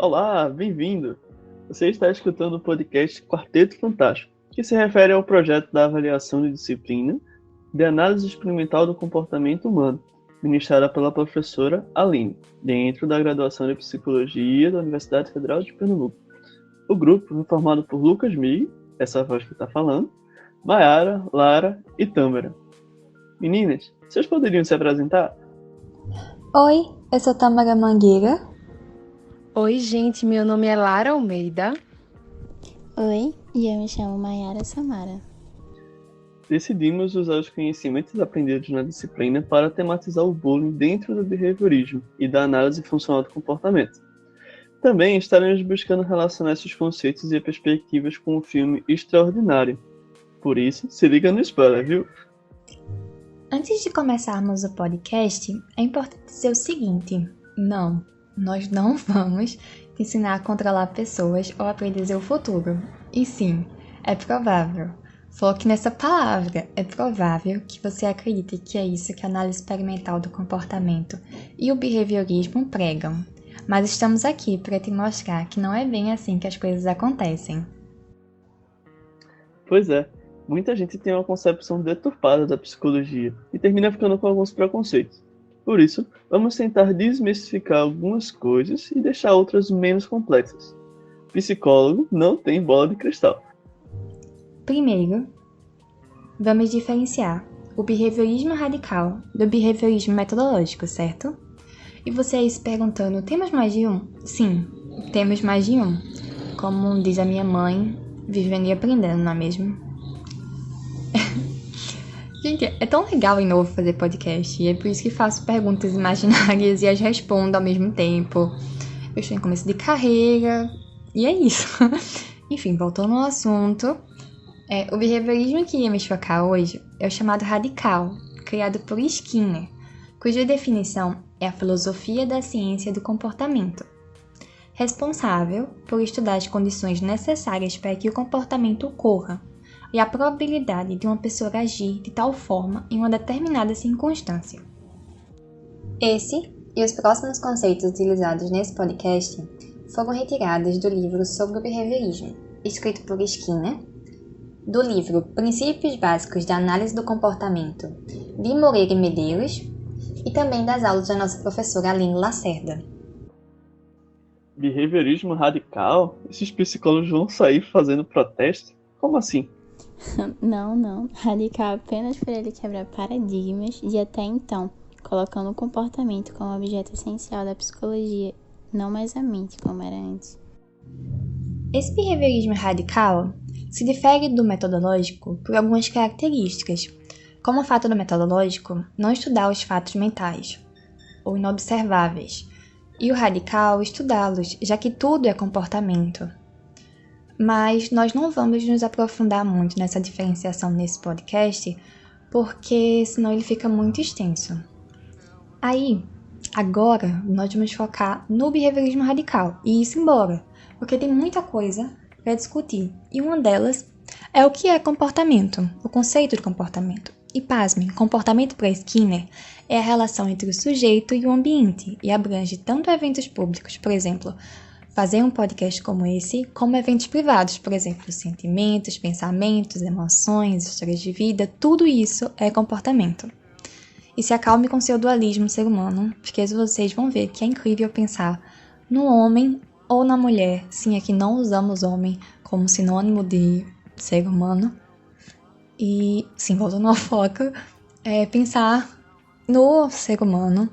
Olá, bem-vindo! Você está escutando o podcast Quarteto Fantástico, que se refere ao projeto da avaliação de disciplina de análise experimental do comportamento humano, ministrada pela professora Aline, dentro da graduação de Psicologia da Universidade Federal de Pernambuco. O grupo é formado por Lucas Mig, essa voz que está falando, Mayara, Lara e Tâmara. Meninas, vocês poderiam se apresentar? Oi, eu sou Tâmara Mangueira. Oi, gente, meu nome é Lara Almeida. Oi, e eu me chamo Mayara Samara. Decidimos usar os conhecimentos aprendidos na disciplina para tematizar o bullying dentro do behaviorismo e da análise funcional do comportamento. Também estaremos buscando relacionar esses conceitos e perspectivas com o filme Extraordinário. Por isso, se liga no spoiler, viu? Antes de começarmos o podcast, é importante dizer o seguinte: nós não vamos te ensinar a controlar pessoas ou a predizer o futuro. E sim, é provável. Foque nessa palavra. É provável que você acredite que é isso que a análise experimental do comportamento e o behaviorismo pregam. Mas estamos aqui para te mostrar que não é bem assim que as coisas acontecem. Pois é, muita gente tem uma concepção deturpada da psicologia e termina ficando com alguns preconceitos. Por isso, vamos tentar desmistificar algumas coisas e deixar outras menos complexas. Psicólogo não tem bola de cristal. Primeiro, vamos diferenciar o behaviorismo radical do behaviorismo metodológico, certo? E você aí se perguntando, temos mais de um? Sim, temos mais de um. Como diz a minha mãe, vivendo e aprendendo, não é mesmo? Gente, é tão legal e novo fazer podcast, e é por isso que faço perguntas imaginárias e as respondo ao mesmo tempo. Eu estou em começo de carreira, e é isso. Enfim, voltando ao assunto, o behaviorismo que ia me chocar hoje é o chamado radical, criado por Skinner, cuja definição é a filosofia da ciência do comportamento, responsável por estudar as condições necessárias para que o comportamento ocorra, e a probabilidade de uma pessoa agir de tal forma em uma determinada circunstância. Esse e os próximos conceitos utilizados nesse podcast foram retirados do livro sobre o behaviorismo, escrito por Skinner, do livro Princípios Básicos da Análise do Comportamento, de Moreira e Medeiros, e também das aulas da nossa professora Aline Lacerda. Behaviorismo radical? Esses psicólogos vão sair fazendo protesto? Como assim? Não. Radical apenas por ele quebrar paradigmas de até então, colocando o comportamento como objeto essencial da psicologia, não mais a mente como era antes. Esse behaviorismo radical se difere do metodológico por algumas características, como o fato do metodológico não estudar os fatos mentais, ou inobserváveis, e o radical estudá-los, já que tudo é comportamento. Mas nós não vamos nos aprofundar muito nessa diferenciação nesse podcast, porque senão ele fica muito extenso. Aí, agora, nós vamos focar no behaviorismo radical e ir embora, porque tem muita coisa para discutir, e uma delas é o que é comportamento, o conceito de comportamento. E pasmem, comportamento para Skinner é a relação entre o sujeito e o ambiente, e abrange tanto eventos públicos, por exemplo, fazer um podcast como esse, como eventos privados, por exemplo, sentimentos, pensamentos, emoções, histórias de vida, tudo isso é comportamento. E se acalme com seu dualismo ser humano, porque vocês vão ver que é incrível pensar no homem ou na mulher. Sim, aqui não usamos homem como sinônimo de ser humano. E, sim, voltando ao foco, pensar no ser humano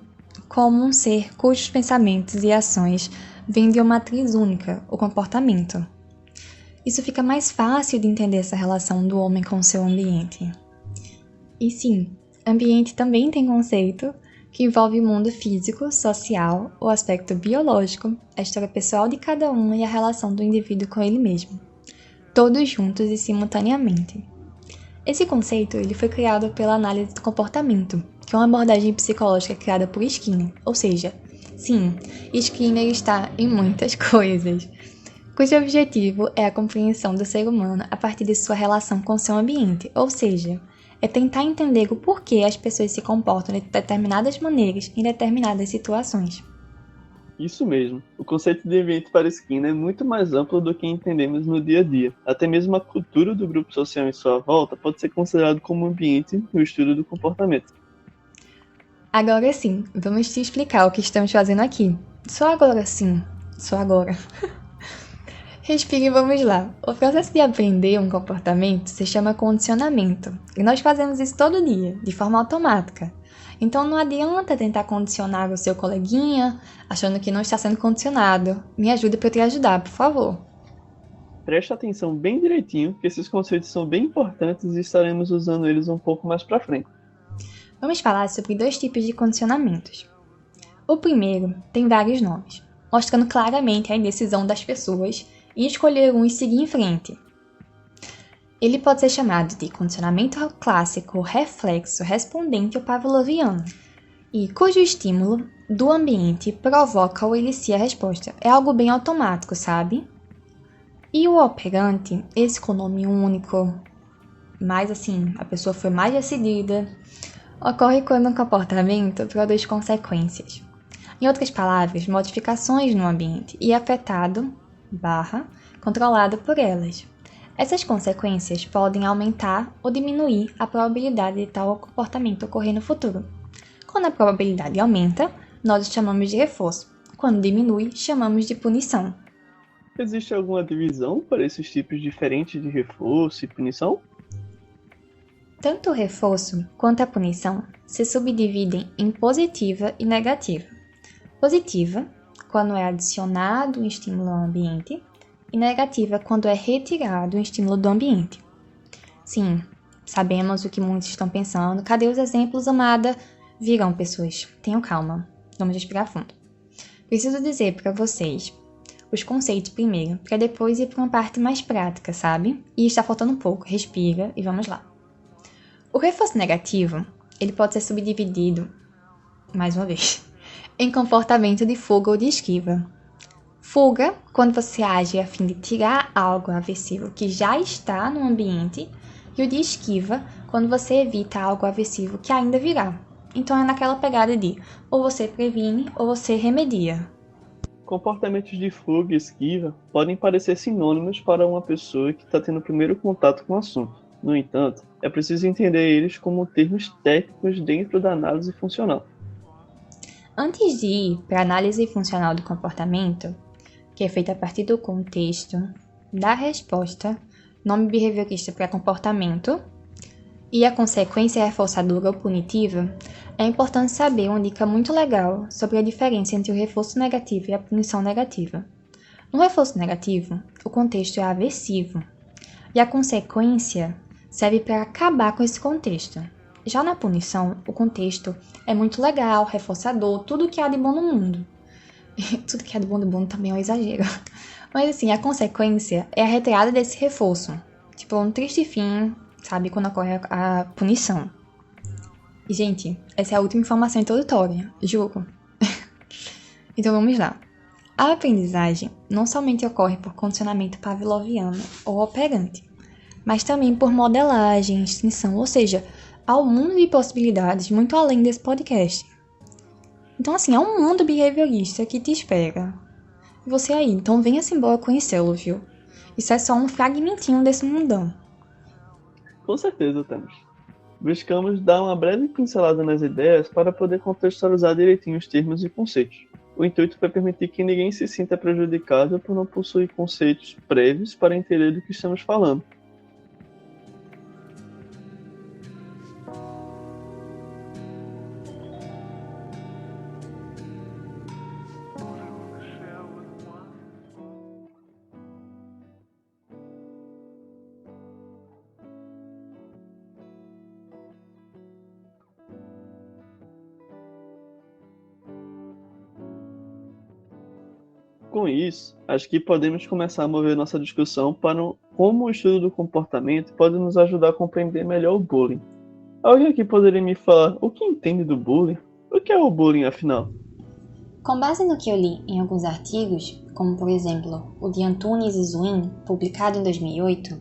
como um ser cujos pensamentos e ações vem de uma matriz única, o comportamento. Isso fica mais fácil de entender essa relação do homem com o seu ambiente. E sim, ambiente também tem conceito que envolve o mundo físico, social, o aspecto biológico, a história pessoal de cada um e a relação do indivíduo com ele mesmo. Todos juntos e simultaneamente. Esse conceito ele foi criado pela análise do comportamento, que é uma abordagem psicológica criada por Skinner, ou seja, sim, Skinner está em muitas coisas, cujo objetivo é a compreensão do ser humano a partir de sua relação com seu ambiente, ou seja, é tentar entender o porquê as pessoas se comportam de determinadas maneiras em determinadas situações. Isso mesmo. O conceito de ambiente para Skinner é muito mais amplo do que entendemos no dia a dia. Até mesmo a cultura do grupo social em sua volta pode ser considerado como ambiente no estudo do comportamento. Agora sim, vamos te explicar o que estamos fazendo aqui. Só agora sim, só agora. Respire e vamos lá. O processo de aprender um comportamento se chama condicionamento. E nós fazemos isso todo dia, de forma automática. Então não adianta tentar condicionar o seu coleguinha, achando que não está sendo condicionado. Me ajude para eu te ajudar, por favor. Preste atenção bem direitinho, que esses conceitos são bem importantes e estaremos usando eles um pouco mais para frente. Vamos falar sobre 2 tipos de condicionamentos. O primeiro tem vários nomes, mostrando claramente a indecisão das pessoas em escolher um e seguir em frente. Ele pode ser chamado de condicionamento clássico, reflexo, respondente ou pavloviano, e cujo estímulo do ambiente provoca ou inicia a resposta. É algo bem automático, sabe? E o operante, esse com nome único, mas assim, a pessoa foi mais decidida, ocorre quando um comportamento produz consequências. Em outras palavras, modificações no ambiente e é afetado, controlado por elas. Essas consequências podem aumentar ou diminuir a probabilidade de tal comportamento ocorrer no futuro. Quando a probabilidade aumenta, nós chamamos de reforço. Quando diminui, chamamos de punição. Existe alguma divisão para esses tipos diferentes de reforço e punição? Tanto o reforço quanto a punição se subdividem em positiva e negativa. Positiva, quando é adicionado um estímulo ao ambiente, e negativa, quando é retirado um estímulo do ambiente. Sim, sabemos o que muitos estão pensando. Cadê os exemplos, amada? Virão, pessoas. Tenham calma. Vamos respirar fundo. Preciso dizer para vocês os conceitos primeiro, para depois ir para uma parte mais prática, sabe? E está faltando um pouco. Respira e vamos lá. O reforço negativo, ele pode ser subdividido, mais uma vez, em comportamento de fuga ou de esquiva. Fuga, quando você age a fim de tirar algo aversivo que já está no ambiente, e o de esquiva, quando você evita algo aversivo que ainda virá. Então é naquela pegada de ou você previne ou você remedia. Comportamentos de fuga e esquiva podem parecer sinônimos para uma pessoa que está tendo o primeiro contato com o assunto. No entanto, é preciso entender eles como termos técnicos dentro da análise funcional. Antes de ir para a análise funcional do comportamento, que é feita a partir do contexto, da resposta, nome behaviorista para comportamento, e a consequência reforçadora ou punitiva, é importante saber uma dica muito legal sobre a diferença entre o reforço negativo e a punição negativa. No reforço negativo, o contexto é aversivo, e a consequência serve para acabar com esse contexto. Já na punição, o contexto é muito legal, reforçador, tudo que há de bom no mundo. Tudo que é do bom também é um exagero. Mas assim, a consequência é a retirada desse reforço. Tipo, um triste fim, sabe, quando ocorre a punição. E, gente, essa é a última informação introdutória, juro. Então vamos lá. A aprendizagem não somente ocorre por condicionamento pavloviano ou operante, mas também por modelagem, extinção, ou seja, há um mundo de possibilidades muito além desse podcast. Então, assim, é um mundo behaviorista que te espera. E você aí, então venha-se embora conhecê-lo, viu? Isso é só um fragmentinho desse mundão. Com certeza, Thanos. Buscamos dar uma breve pincelada nas ideias para poder contextualizar direitinho os termos e conceitos. O intuito foi permitir que ninguém se sinta prejudicado por não possuir conceitos prévios para entender do que estamos falando. Com isso, acho que podemos começar a mover nossa discussão para como o estudo do comportamento pode nos ajudar a compreender melhor o bullying. Alguém aqui poderia me falar o que entende do bullying? O que é o bullying, afinal? Com base no que eu li em alguns artigos, como por exemplo o de Antunes e Zwin, publicado em 2008,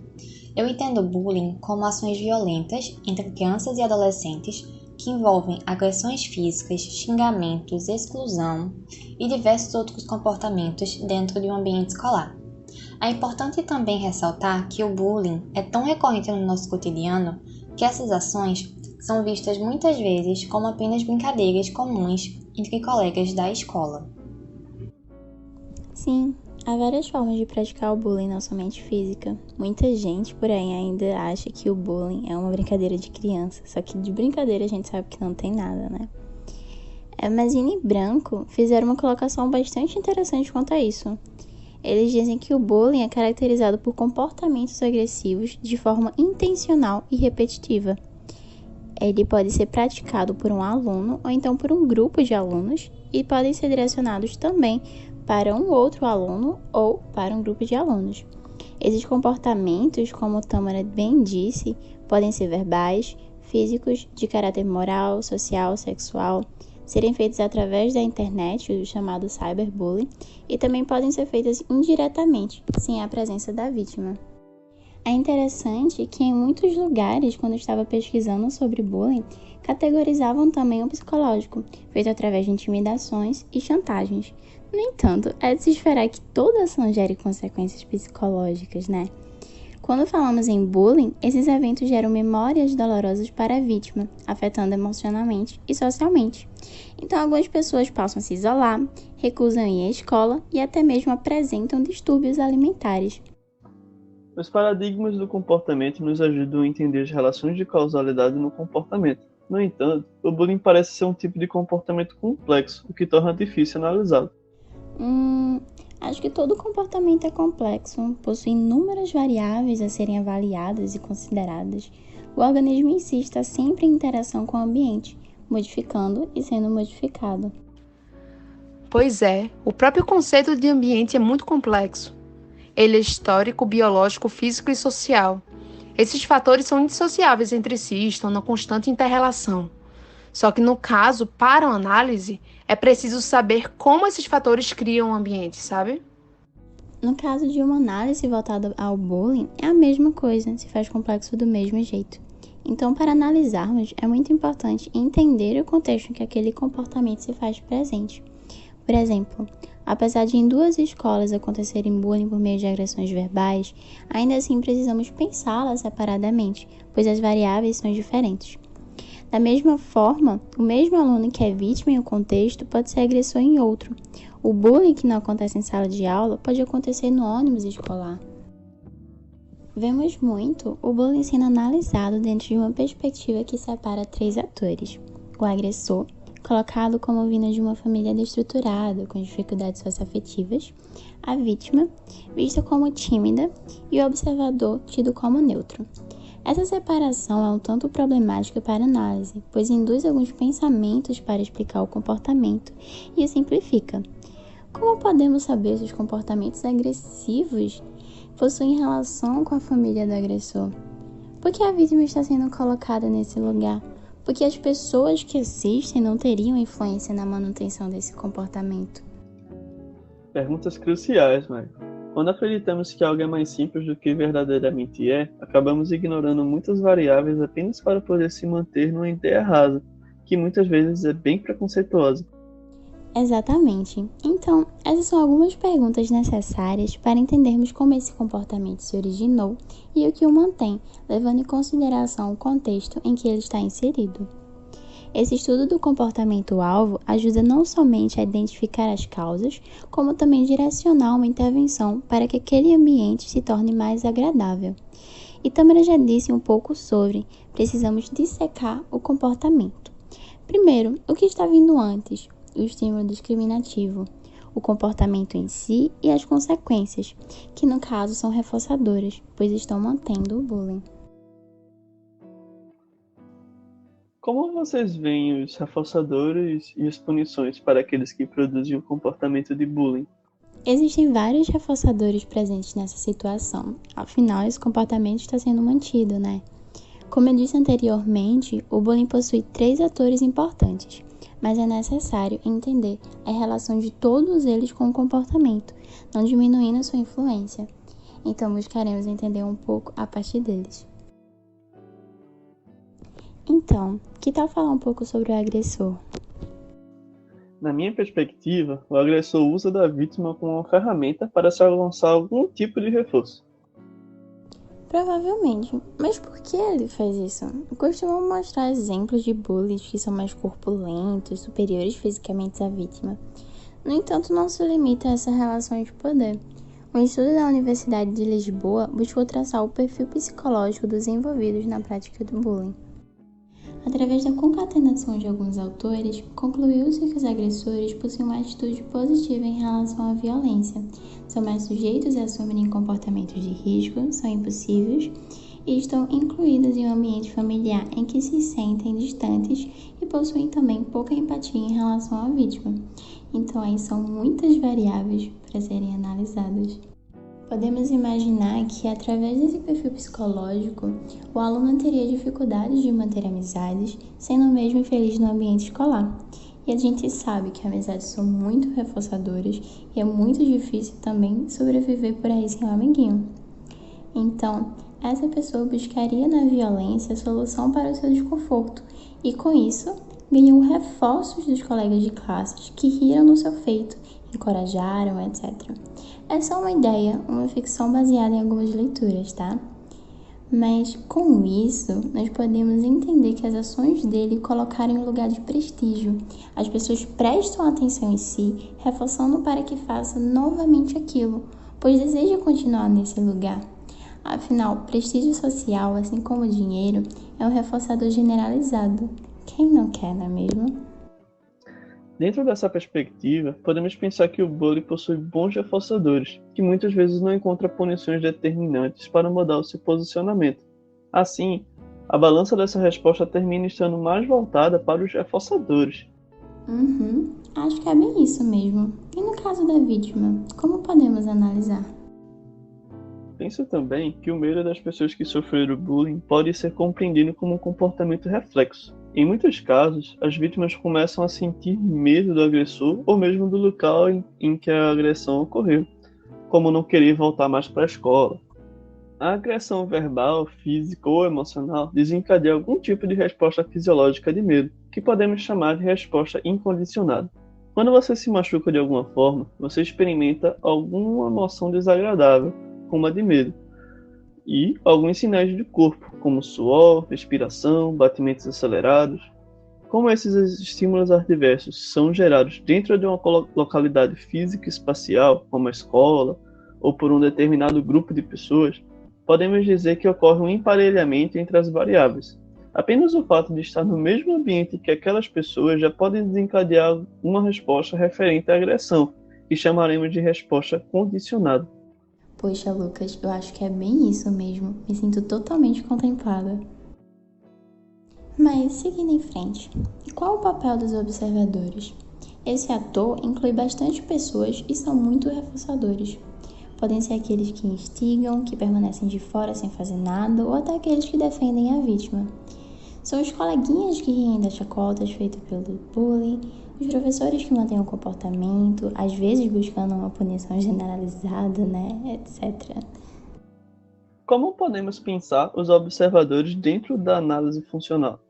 eu entendo o bullying como ações violentas entre crianças e adolescentes que envolvem agressões físicas, xingamentos, exclusão e diversos outros comportamentos dentro de um ambiente escolar. É importante também ressaltar que o bullying é tão recorrente no nosso cotidiano que essas ações são vistas muitas vezes como apenas brincadeiras comuns entre colegas da escola. Sim, há várias formas de praticar o bullying, não somente física. Muita gente, porém, ainda acha que o bullying é uma brincadeira de criança, só que de brincadeira a gente sabe que não tem nada, né? Mazini e Branco fizeram uma colocação bastante interessante quanto a isso. Eles dizem que o bullying é caracterizado por comportamentos agressivos de forma intencional e repetitiva. Ele pode ser praticado por um aluno ou então por um grupo de alunos e podem ser direcionados também para um outro aluno ou para um grupo de alunos. Esses comportamentos, como Tâmara bem disse, podem ser verbais, físicos, de caráter moral, social, sexual, serem feitos através da internet, o chamado cyberbullying, e também podem ser feitas indiretamente, sem a presença da vítima. É interessante que em muitos lugares, quando eu estava pesquisando sobre bullying, categorizavam também o psicológico, feito através de intimidações e chantagens. No entanto, é de se esperar que toda ação gere consequências psicológicas, né? Quando falamos em bullying, esses eventos geram memórias dolorosas para a vítima, afetando emocionalmente e socialmente. Então, algumas pessoas passam a se isolar, recusam ir à escola e até mesmo apresentam distúrbios alimentares. Os paradigmas do comportamento nos ajudam a entender as relações de causalidade no comportamento. No entanto, o bullying parece ser um tipo de comportamento complexo, o que torna difícil analisá-lo. Acho que todo comportamento é complexo, possui inúmeras variáveis a serem avaliadas e consideradas. O organismo em si está sempre em interação com o ambiente, modificando e sendo modificado. Pois é, o próprio conceito de ambiente é muito complexo. Ele é histórico, biológico, físico e social. Esses fatores são indissociáveis entre si e estão na constante inter-relação. Só que no caso, para a análise, é preciso saber como esses fatores criam o ambiente, sabe? No caso de uma análise voltada ao bullying, é a mesma coisa, se faz complexo do mesmo jeito. Então, para analisarmos, é muito importante entender o contexto em que aquele comportamento se faz presente. Por exemplo, apesar de em duas escolas acontecerem bullying por meio de agressões verbais, ainda assim precisamos pensá-las separadamente, pois as variáveis são diferentes. Da mesma forma, o mesmo aluno que é vítima em um contexto pode ser agressor em outro. O bullying que não acontece em sala de aula pode acontecer no ônibus escolar. Vemos muito o bullying sendo analisado dentro de uma perspectiva que separa três atores. O agressor, colocado como vindo de uma família desestruturada, com dificuldades socioafetivas, a vítima, vista como tímida, e o observador, tido como neutro. Essa separação é um tanto problemática para análise, pois induz alguns pensamentos para explicar o comportamento e o simplifica. Como podemos saber se os comportamentos agressivos possuem relação com a família do agressor? Por que a vítima está sendo colocada nesse lugar? Porque as pessoas que assistem não teriam influência na manutenção desse comportamento. Perguntas cruciais, Michael. Quando acreditamos que algo é mais simples do que verdadeiramente é, acabamos ignorando muitas variáveis apenas para poder se manter numa ideia rasa, que muitas vezes é bem preconceituosa. Exatamente. Então, essas são algumas perguntas necessárias para entendermos como esse comportamento se originou e o que o mantém, levando em consideração o contexto em que ele está inserido. Esse estudo do comportamento-alvo ajuda não somente a identificar as causas, como também direcionar uma intervenção para que aquele ambiente se torne mais agradável. E Tâmara já disse um pouco sobre, precisamos dissecar o comportamento. Primeiro, o que está vindo antes? O estímulo discriminativo, o comportamento em si e as consequências, que no caso são reforçadoras, pois estão mantendo o bullying. Como vocês veem os reforçadores e as punições para aqueles que produzem o comportamento de bullying? Existem vários reforçadores presentes nessa situação, afinal esse comportamento está sendo mantido, né? Como eu disse anteriormente, o bullying possui três atores importantes, mas é necessário entender a relação de todos eles com o comportamento, não diminuindo sua influência. Então buscaremos entender um pouco a partir deles. Então, que tal falar um pouco sobre o agressor? Na minha perspectiva, o agressor usa da vítima como uma ferramenta para se alcançar algum tipo de reforço. Provavelmente, mas por que ele faz isso? Costumam mostrar exemplos de bullies que são mais corpulentos, superiores fisicamente à vítima. No entanto, não se limita a essa relação de poder. Um estudo da Universidade de Lisboa buscou traçar o perfil psicológico dos envolvidos na prática do bullying. Através da concatenação de alguns autores, concluiu-se que os agressores possuem uma atitude positiva em relação à violência, são mais sujeitos a assumirem comportamentos de risco, são impulsivos e estão incluídos em um ambiente familiar em que se sentem distantes e possuem também pouca empatia em relação à vítima. Então, aí são muitas variáveis para serem analisadas. Podemos imaginar que, através desse perfil psicológico, o aluno teria dificuldades de manter amizades, sendo mesmo infeliz no ambiente escolar. E a gente sabe que amizades são muito reforçadoras e é muito difícil também sobreviver por aí sem um amiguinho. Então, essa pessoa buscaria na violência a solução para o seu desconforto e, com isso, ganhou reforços dos colegas de classes que riram no seu feito, encorajaram, etc. É só uma ideia, uma ficção baseada em algumas leituras, tá? Mas, com isso, nós podemos entender que as ações dele colocaram em um lugar de prestígio. As pessoas prestam atenção em si, reforçando para que faça novamente aquilo, pois deseja continuar nesse lugar. Afinal, prestígio social, assim como dinheiro, é um reforçador generalizado. Quem não quer, não é mesmo? Dentro dessa perspectiva, podemos pensar que o bullying possui bons reforçadores, que muitas vezes não encontram punições determinantes para mudar o seu posicionamento. Assim, a balança dessa resposta termina estando mais voltada para os reforçadores. Acho que é bem isso mesmo. E no caso da vítima, como podemos analisar? Penso também que o medo das pessoas que sofreram bullying pode ser compreendido como um comportamento reflexo. Em muitos casos, as vítimas começam a sentir medo do agressor ou mesmo do local em que a agressão ocorreu, como não querer voltar mais para a escola. A agressão verbal, física ou emocional desencadeia algum tipo de resposta fisiológica de medo, que podemos chamar de resposta incondicionada. Quando você se machuca de alguma forma, você experimenta alguma emoção desagradável, como a de medo, e alguns sinais de corpo, como suor, respiração, batimentos acelerados. Como esses estímulos adversos são gerados dentro de uma localidade física e espacial, como a escola, ou por um determinado grupo de pessoas, podemos dizer que ocorre um emparelhamento entre as variáveis. Apenas o fato de estar no mesmo ambiente que aquelas pessoas já pode desencadear uma resposta referente à agressão, que chamaremos de resposta condicionada. Poxa, Lucas, eu acho que é bem isso mesmo. Me sinto totalmente contemplada. Mas, seguindo em frente, qual o papel dos observadores? Esse ator inclui bastante pessoas e são muito reforçadores. Podem ser aqueles que instigam, que permanecem de fora sem fazer nada, ou até aqueles que defendem a vítima. São os coleguinhas que riem das chacotas feitas pelo bullying, os professores que mantêm o comportamento, às vezes buscando uma punição generalizada, etc. Como podemos pensar os observadores dentro da análise funcional?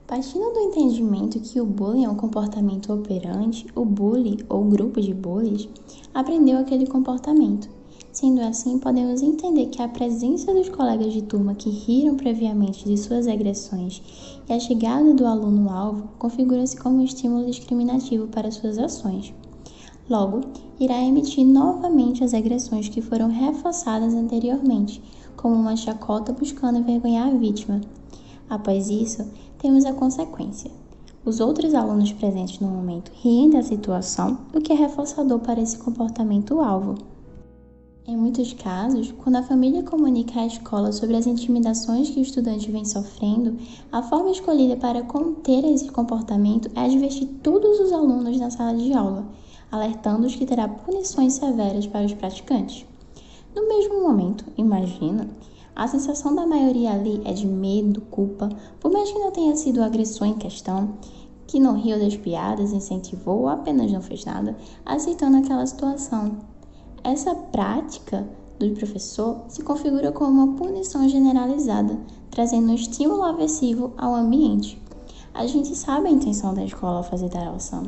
Partindo do entendimento que o bullying é um comportamento operante, o bully, ou grupo de bullies, aprendeu aquele comportamento. Sendo assim, podemos entender que a presença dos colegas de turma que riram previamente de suas agressões e a chegada do aluno-alvo configura-se como um estímulo discriminativo para suas ações. Logo, irá emitir novamente as agressões que foram reforçadas anteriormente, como uma chacota buscando envergonhar a vítima. Após isso, temos a consequência. Os outros alunos presentes no momento riem da situação, o que é reforçador para esse comportamento-alvo. Em muitos casos, quando a família comunica à escola sobre as intimidações que o estudante vem sofrendo, a forma escolhida para conter esse comportamento é advertir todos os alunos na sala de aula, alertando-os que terá punições severas para os praticantes. No mesmo momento, imagina, a sensação da maioria ali é de medo, culpa, por mais que não tenha sido o agressor em questão, que não riu das piadas, incentivou ou apenas não fez nada, aceitando aquela situação. Essa prática do professor se configura como uma punição generalizada, trazendo um estímulo aversivo ao ambiente. A gente sabe a intenção da escola ao fazer tal ação.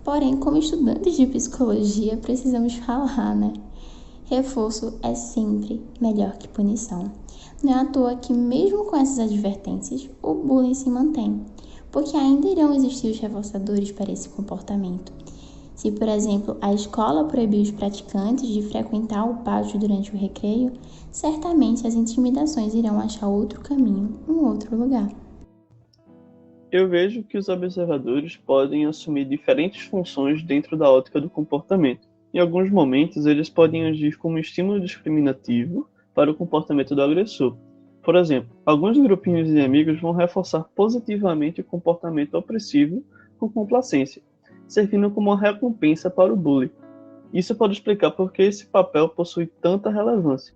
Porém, como estudantes de psicologia, precisamos falar, né? Reforço é sempre melhor que punição. Não é à toa que, mesmo com essas advertências, o bullying se mantém, porque ainda irão existir os reforçadores para esse comportamento. Se, por exemplo, a escola proibir os praticantes de frequentar o pátio durante o recreio, certamente as intimidações irão achar outro caminho, um outro lugar. Eu vejo que os observadores podem assumir diferentes funções dentro da ótica do comportamento. Em alguns momentos, eles podem agir como estímulo discriminativo para o comportamento do agressor. Por exemplo, alguns grupinhos de amigos vão reforçar positivamente o comportamento opressivo com complacência, servindo como uma recompensa para o bully. Isso pode explicar por que esse papel possui tanta relevância.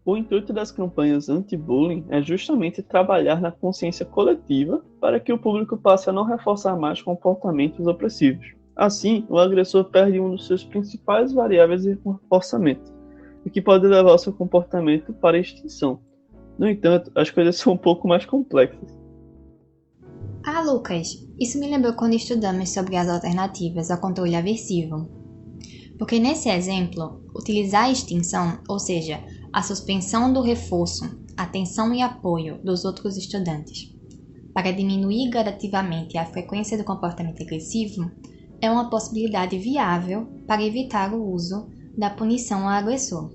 O intuito das campanhas anti-bullying é justamente trabalhar na consciência coletiva para que o público passe a não reforçar mais comportamentos opressivos. Assim, o agressor perde um dos seus principais variáveis de reforçamento, o que pode levar o seu comportamento para a extinção. No entanto, as coisas são um pouco mais complexas. Ah, Lucas, isso me lembrou quando estudamos sobre as alternativas ao controle aversivo. Porque nesse exemplo, utilizar a extinção, ou seja, a suspensão do reforço, atenção e apoio dos outros estudantes, para diminuir gradativamente a frequência do comportamento agressivo, é uma possibilidade viável para evitar o uso da punição ao agressor.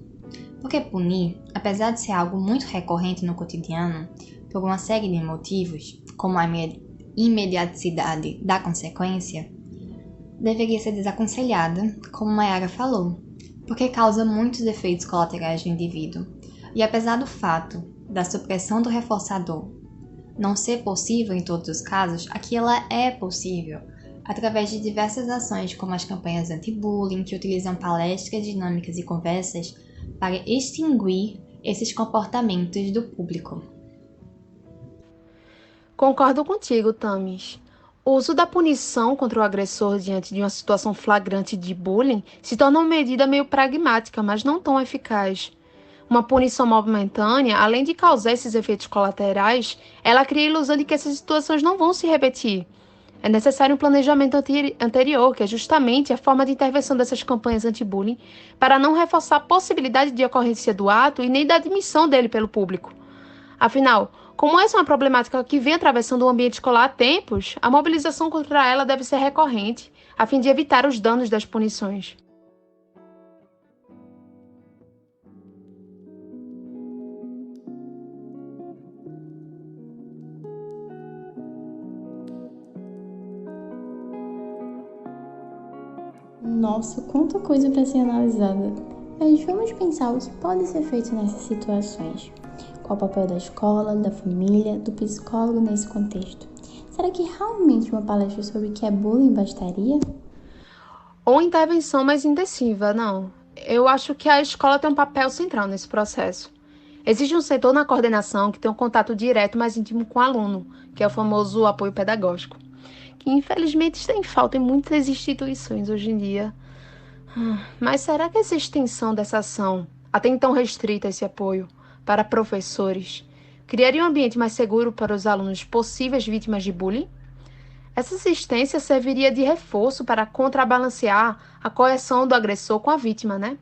Porque punir, apesar de ser algo muito recorrente no cotidiano, por uma série de motivos, como a imediaticidade da consequência, deveria ser desaconselhada, como Mayara falou, porque causa muitos efeitos colaterais no indivíduo. E apesar do fato da supressão do reforçador não ser possível em todos os casos, aqui ela é possível através de diversas ações, como as campanhas anti-bullying, que utilizam palestras, dinâmicas e conversas para extinguir esses comportamentos do público. Concordo contigo, Thames. O uso da punição contra o agressor diante de uma situação flagrante de bullying se torna uma medida meio pragmática, mas não tão eficaz. Uma punição momentânea, além de causar esses efeitos colaterais, ela cria a ilusão de que essas situações não vão se repetir. É necessário um planejamento anterior, que é justamente a forma de intervenção dessas campanhas anti-bullying, para não reforçar a possibilidade de ocorrência do ato e nem da admissão dele pelo público. Afinal, como essa é uma problemática que vem atravessando o ambiente escolar há tempos, a mobilização contra ela deve ser recorrente, a fim de evitar os danos das punições. Nossa, quanta coisa para ser analisada. Mas vamos pensar o que pode ser feito nessas situações. Qual o papel da escola, da família, do psicólogo nesse contexto? Será que realmente uma palestra sobre o que é bullying bastaria? Ou intervenção mais intensiva, não. Eu acho que a escola tem um papel central nesse processo. Existe um setor na coordenação que tem um contato direto mais íntimo com o aluno, que é o famoso apoio pedagógico, que infelizmente está em falta em muitas instituições hoje em dia. Mas será que essa extensão dessa ação, até então restrita a esse apoio, para professores, criaria um ambiente mais seguro para os alunos possíveis vítimas de bullying? Essa assistência serviria de reforço para contrabalancear a coerção do agressor com a vítima, né?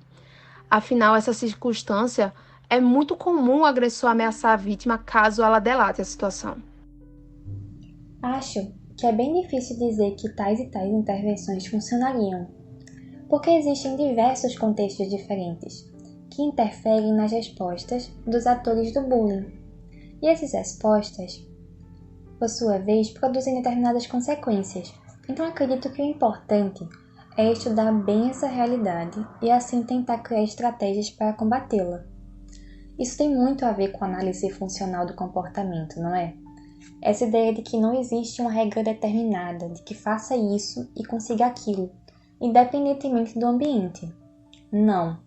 Afinal, essa circunstância é muito comum o agressor ameaçar a vítima caso ela delate a situação. Acho que é bem difícil dizer que tais e tais intervenções funcionariam, porque existem diversos contextos diferentes que interferem nas respostas dos atores do bullying. E essas respostas, por sua vez, produzem determinadas consequências. Então acredito que o importante é estudar bem essa realidade e assim tentar criar estratégias para combatê-la. Isso tem muito a ver com a análise funcional do comportamento, não é? Essa ideia de que não existe uma regra determinada, de que faça isso e consiga aquilo, independentemente do ambiente. Não.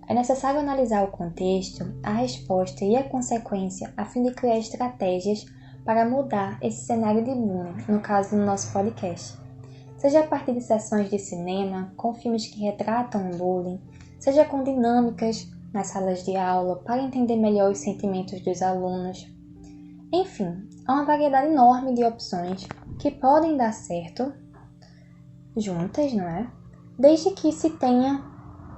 É necessário analisar o contexto, a resposta e a consequência a fim de criar estratégias para mudar esse cenário de bullying, no caso do nosso podcast. Seja a partir de sessões de cinema, com filmes que retratam o bullying, seja com dinâmicas, nas salas de aula para entender melhor os sentimentos dos alunos. Enfim, há uma variedade enorme de opções que podem dar certo juntas, não é? Desde que se tenha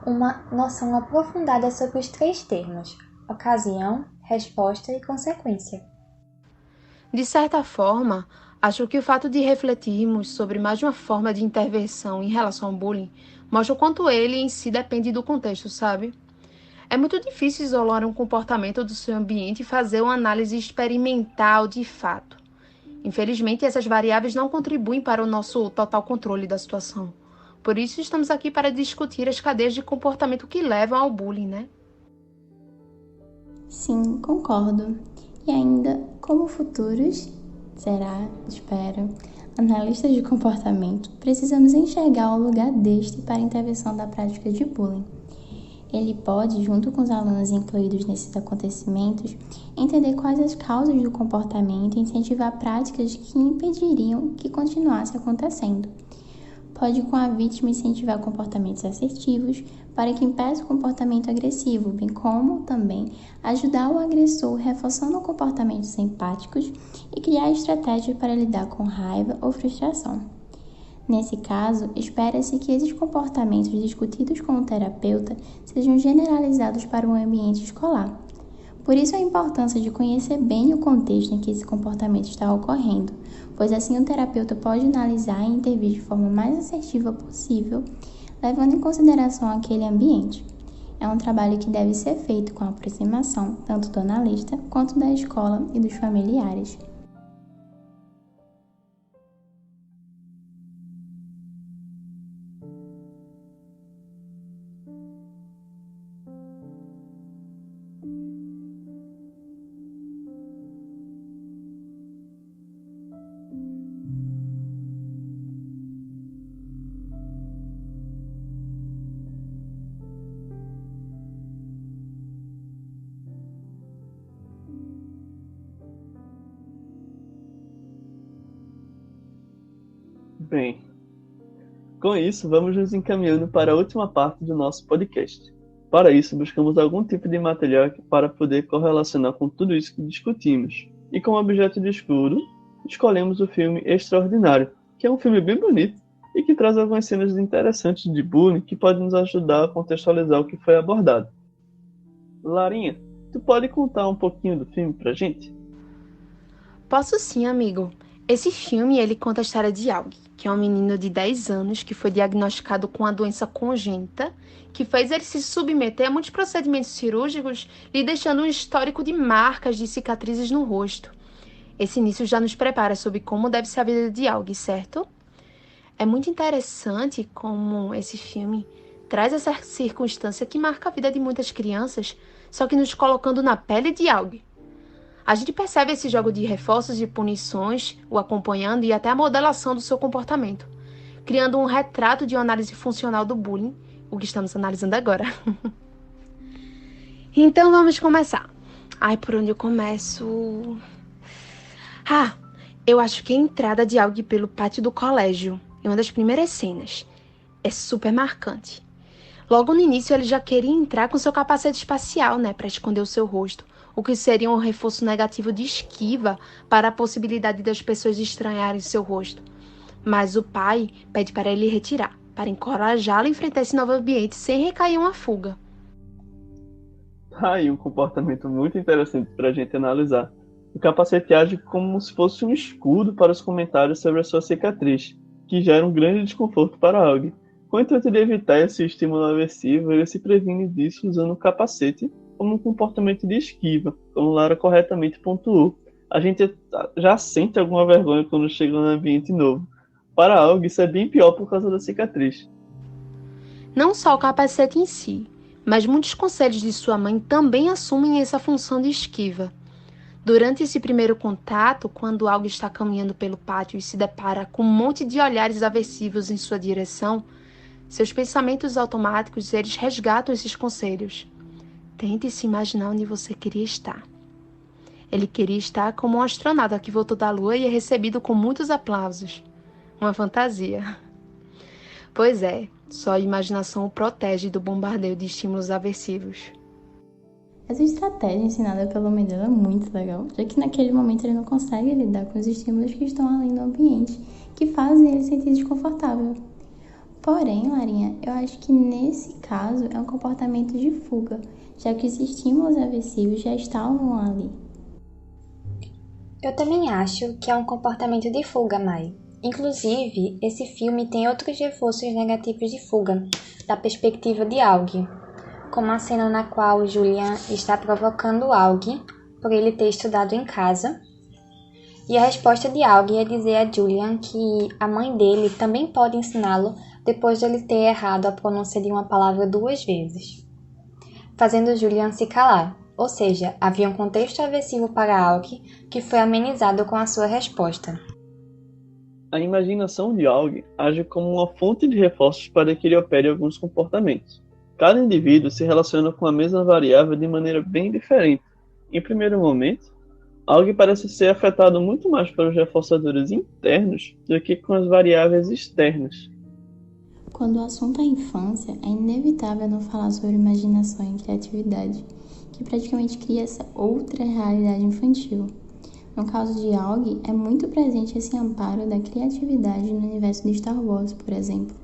uma noção aprofundada sobre os 3 termos: ocasião, resposta e consequência. De certa forma, acho que o fato de refletirmos sobre mais de uma forma de intervenção em relação ao bullying mostra o quanto ele em si depende do contexto, sabe? É muito difícil isolar um comportamento do seu ambiente e fazer uma análise experimental de fato. Infelizmente, essas variáveis não contribuem para o nosso total controle da situação. Por isso, estamos aqui para discutir as cadeias de comportamento que levam ao bullying, né? Sim, concordo. E ainda, como futuros, espero, analistas de comportamento, precisamos enxergar o lugar deste para a intervenção da prática de bullying. Ele pode, junto com os alunos incluídos nesses acontecimentos, entender quais as causas do comportamento e incentivar práticas que impediriam que continuasse acontecendo. Pode, com a vítima, incentivar comportamentos assertivos para que impeça o comportamento agressivo, bem como, também, ajudar o agressor reforçando comportamentos empáticos e criar estratégias para lidar com raiva ou frustração. Nesse caso, espera-se que esses comportamentos discutidos com o terapeuta sejam generalizados para o ambiente escolar. Por isso a importância de conhecer bem o contexto em que esse comportamento está ocorrendo, pois assim o terapeuta pode analisar e intervir de forma mais assertiva possível, levando em consideração aquele ambiente. É um trabalho que deve ser feito com a aproximação tanto do analista quanto da escola e dos familiares. Bem, com isso, vamos nos encaminhando para a última parte do nosso podcast. Para isso, buscamos algum tipo de material para poder correlacionar com tudo isso que discutimos. E como objeto de estudo, escolhemos o filme Extraordinário, que é um filme bem bonito e que traz algumas cenas interessantes de bullying que podem nos ajudar a contextualizar o que foi abordado. Larinha, tu pode contar um pouquinho do filme pra gente? Posso sim, amigo. Esse filme, ele conta a história de Aug, que é um menino de 10 anos que foi diagnosticado com uma doença congênita, que fez ele se submeter a muitos procedimentos cirúrgicos, lhe deixando um histórico de marcas de cicatrizes no rosto. Esse início já nos prepara sobre como deve ser a vida de Aug, certo? É muito interessante como esse filme traz essa circunstância que marca a vida de muitas crianças, só que nos colocando na pele de Aug. A gente percebe esse jogo de reforços e punições, o acompanhando e até a modelação do seu comportamento, criando um retrato de uma análise funcional do bullying, o que estamos analisando agora. Então vamos começar. Ai, por onde eu começo? Eu acho que a entrada de Aug pelo pátio do colégio é uma das primeiras cenas. É super marcante. Logo no início ele já queria entrar com seu capacete espacial, para esconder o seu rosto, o que seria um reforço negativo de esquiva para a possibilidade das pessoas estranharem seu rosto. Mas o pai pede para ele retirar, para encorajá-lo a enfrentar esse novo ambiente sem recair em uma fuga. Aí um comportamento muito interessante para a gente analisar. O capacete age como se fosse um escudo para os comentários sobre a sua cicatriz, que gera um grande desconforto para Aug. Com o intuito de evitar esse estímulo aversivo, ele se previne disso usando o capacete como um comportamento de esquiva, como Lara corretamente pontuou. A gente já sente alguma vergonha quando chega num ambiente novo. Para Aug, isso é bem pior por causa da cicatriz. Não só o capacete em si, mas muitos conselhos de sua mãe também assumem essa função de esquiva. Durante esse primeiro contato, quando Aug está caminhando pelo pátio e se depara com um monte de olhares aversivos em sua direção, seus pensamentos automáticos, eles resgatam esses conselhos. Tente se imaginar onde você queria estar. Ele queria estar como um astronauta que voltou da Lua e é recebido com muitos aplausos. Uma fantasia. Pois é, só a imaginação o protege do bombardeio de estímulos aversivos. Essa estratégia ensinada pela mãe dela é muito legal, já que naquele momento ele não consegue lidar com os estímulos que estão além do ambiente, que fazem ele se sentir desconfortável. Porém, Larinha, eu acho que nesse caso é um comportamento de fuga, já que os estímulos aversivos já estavam ali. Eu também acho que é um comportamento de fuga, Mai. Inclusive, esse filme tem outros reforços negativos de fuga, da perspectiva de Aug, como a cena na qual Julian está provocando Aug por ele ter estudado em casa, e a resposta de Aug é dizer a Julian que a mãe dele também pode ensiná-lo depois de ele ter errado a pronúncia de uma palavra 2 vezes, fazendo Julian se calar. Ou seja, havia um contexto aversivo para Aug que foi amenizado com a sua resposta. A imaginação de Aug age como uma fonte de reforços para que ele opere alguns comportamentos. Cada indivíduo se relaciona com a mesma variável de maneira bem diferente. Em primeiro momento, Aug parece ser afetado muito mais pelos reforçadores internos do que com as variáveis externas. Quando o assunto é infância, é inevitável não falar sobre imaginação e criatividade, que praticamente cria essa outra realidade infantil. No caso de Aug, é muito presente esse amparo da criatividade no universo de Star Wars, por exemplo.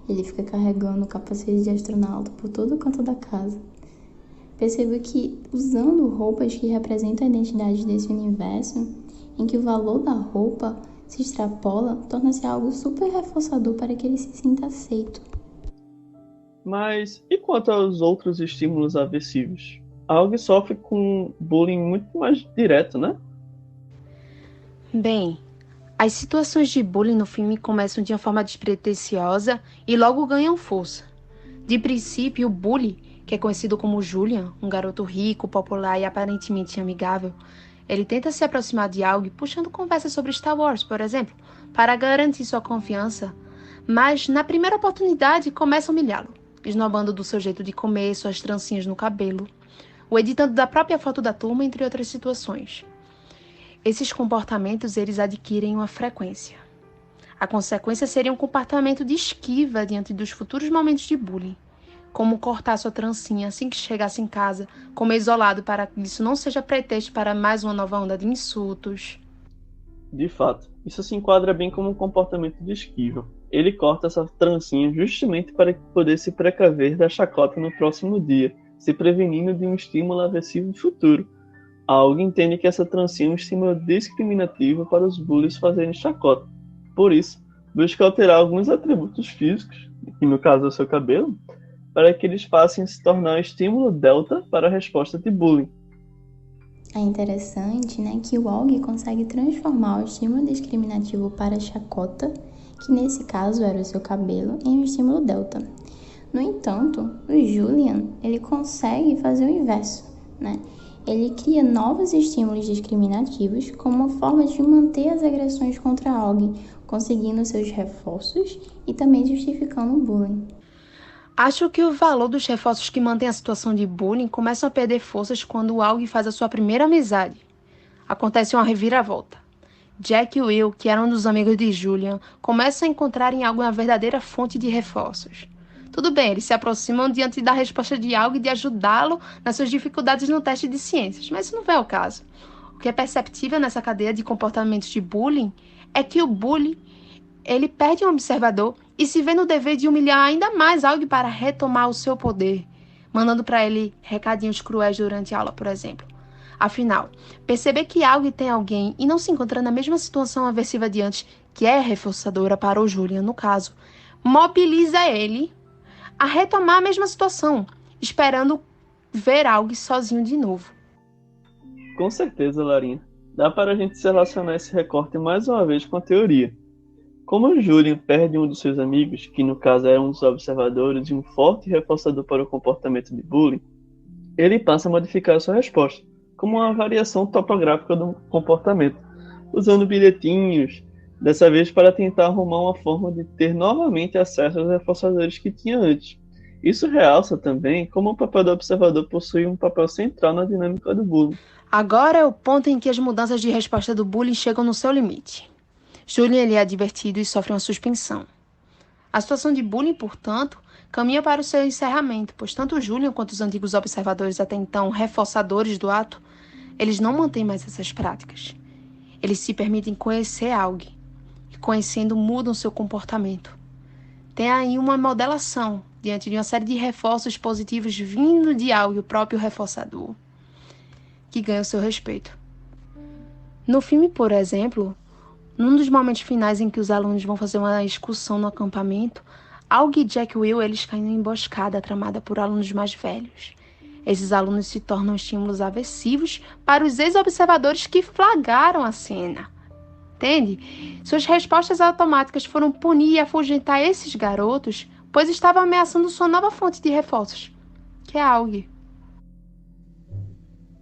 Ele fica carregando o capacete de astronauta por todo o canto da casa. Percebo que, usando roupas que representam a identidade desse universo, em que o valor da roupa se extrapola, torna-se algo super reforçador para que ele se sinta aceito. Mas e quanto aos outros estímulos aversivos? Aug sofre com bullying muito mais direto, né? Bem, as situações de bullying no filme começam de uma forma despretensiosa e logo ganham força. De princípio, o bully, que é conhecido como Julian, um garoto rico, popular e aparentemente amigável, ele tenta se aproximar de Aug puxando conversas sobre Star Wars, por exemplo, para garantir sua confiança, mas na primeira oportunidade começa a humilhá-lo, esnobando do seu jeito de comer, suas trancinhas no cabelo, o editando da própria foto da turma, entre outras situações. Esses comportamentos eles adquirem uma frequência. A consequência seria um comportamento de esquiva diante dos futuros momentos de bullying, como cortar sua trancinha assim que chegasse em casa, comer isolado para que isso não seja pretexto para mais uma nova onda de insultos. De fato, isso se enquadra bem como um comportamento de esquiva. Ele corta essa trancinha justamente para poder se precaver da chacota no próximo dia, se prevenindo de um estímulo aversivo futuro. Aug entende que essa trancinha é um estímulo discriminativo para os bullies fazerem chacota. Por isso, busca alterar alguns atributos físicos, que no caso é o seu cabelo, para que eles passem a se tornar um estímulo delta para a resposta de bullying. É interessante, né, que o Aug consegue transformar o estímulo discriminativo para a chacota, que nesse caso era o seu cabelo, em um estímulo delta. No entanto, o Julian, ele consegue fazer o inverso, né? Ele cria novos estímulos discriminativos como uma forma de manter as agressões contra Aug, conseguindo seus reforços e também justificando o bullying. Acho que o valor dos reforços que mantém a situação de bullying começam a perder forças quando o Aug faz a sua primeira amizade. Acontece uma reviravolta. Jack e Will, que eram um dos amigos de Julian, começam a encontrar em Aug uma verdadeira fonte de reforços. Tudo bem, eles se aproximam diante da resposta de Aug e de ajudá-lo nas suas dificuldades no teste de ciências, mas isso não é o caso. O que é perceptível nessa cadeia de comportamentos de bullying é que o bully ele perde um observador e se vê no dever de humilhar ainda mais Aug para retomar o seu poder, mandando para ele recadinhos cruéis durante a aula, por exemplo. Afinal, perceber que Aug tem alguém e não se encontra na mesma situação aversiva de antes, que é reforçadora para o Julian, no caso, mobiliza ele a retomar a mesma situação, esperando ver Aug sozinho de novo. Com certeza, Larinha. Dá para a gente se relacionar esse recorte mais uma vez com a teoria. Como o Julian perde um dos seus amigos, que no caso era um dos observadores e um forte reforçador para o comportamento de bullying, ele passa a modificar a sua resposta, como uma variação topográfica do comportamento, usando bilhetinhos, dessa vez para tentar arrumar uma forma de ter novamente acesso aos reforçadores que tinha antes. Isso realça também como o papel do observador possui um papel central na dinâmica do bullying. Agora é o ponto em que as mudanças de resposta do bullying chegam no seu limite. Julian ele é advertido e sofre uma suspensão. A situação de bullying, portanto, caminha para o seu encerramento, pois tanto Julian quanto os antigos observadores até então reforçadores do ato, eles não mantêm mais essas práticas. Eles se permitem conhecer alguém, e conhecendo mudam seu comportamento. Tem aí uma modelação diante de uma série de reforços positivos vindo de algo, o próprio reforçador, que ganha o seu respeito. No filme, por exemplo, num dos momentos finais em que os alunos vão fazer uma excursão no acampamento, Aug e Jack Will, eles caem numa emboscada tramada por alunos mais velhos. Esses alunos se tornam estímulos aversivos para os ex-observadores que flagraram a cena. Entende? Suas respostas automáticas foram punir e afugentar esses garotos, pois estavam ameaçando sua nova fonte de reforços, que é a Aug.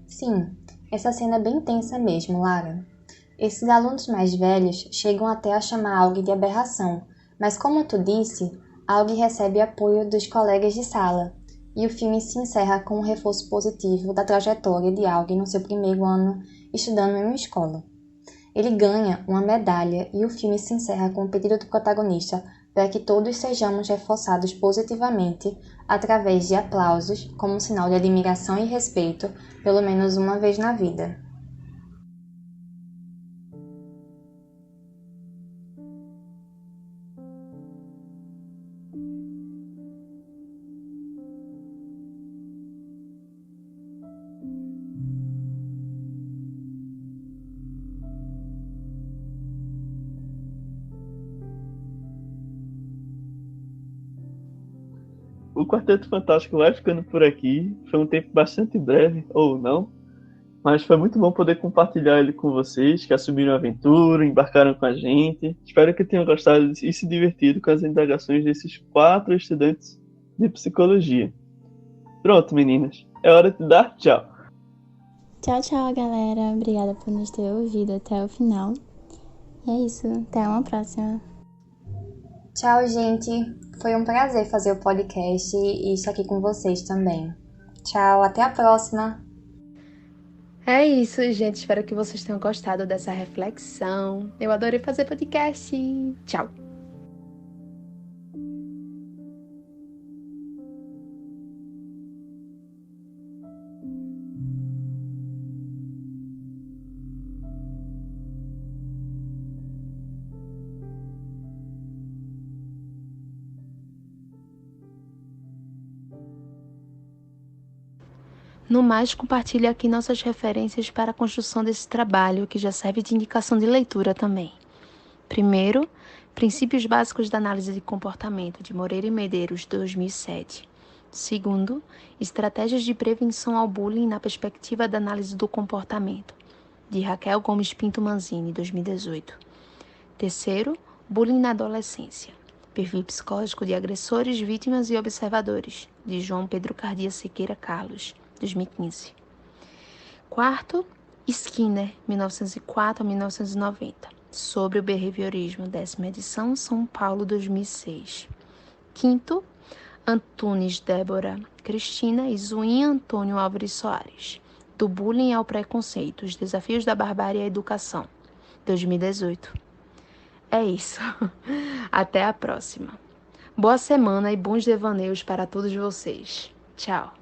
Sim, essa cena é bem tensa mesmo, Lara. Esses alunos mais velhos chegam até a chamar Aug de aberração, mas como tu disse, Aug recebe apoio dos colegas de sala, e o filme se encerra com um reforço positivo da trajetória de Aug no seu primeiro ano estudando em uma escola. Ele ganha uma medalha e o filme se encerra com o pedido do protagonista para que todos sejamos reforçados positivamente através de aplausos como um sinal de admiração e respeito, pelo menos uma vez na vida. O Quarteto Fantástico vai ficando por aqui. Foi um tempo bastante breve, ou não, mas foi muito bom poder compartilhar ele com vocês que assumiram a aventura, embarcaram com a gente. Espero que tenham gostado e se divertido com as indagações desses 4 estudantes de psicologia. Pronto, meninas. É hora de dar tchau. Tchau, tchau, galera. Obrigada por nos ter ouvido até o final. E é isso. Até uma próxima. Tchau, gente. Foi um prazer fazer o podcast e estar aqui com vocês também. Tchau, até a próxima. É isso, gente. Espero que vocês tenham gostado dessa reflexão. Eu adorei fazer podcast. Tchau. No mais, compartilhe aqui nossas referências para a construção desse trabalho, que já serve de indicação de leitura também. Primeiro, Princípios Básicos da Análise de Comportamento, de Moreira e Medeiros, 2007. Segundo, Estratégias de Prevenção ao Bullying na Perspectiva da Análise do Comportamento, de Raquel Gomes Pinto Manzini, 2018. Terceiro, Bullying na Adolescência, Perfil Psicológico de Agressores, Vítimas e Observadores, de João Pedro Cardia Sequeira Carlos, 2015. Quarto, Skinner, 1904 a 1990, sobre o behaviorismo, 10ª edição, São Paulo, 2006. Quinto, Antunes Débora Cristina e Zuim Antônio Álvares Soares, do bullying ao preconceito, os desafios da barbárie à educação, 2018. É isso. Até a próxima. Boa semana e bons devaneios para todos vocês. Tchau.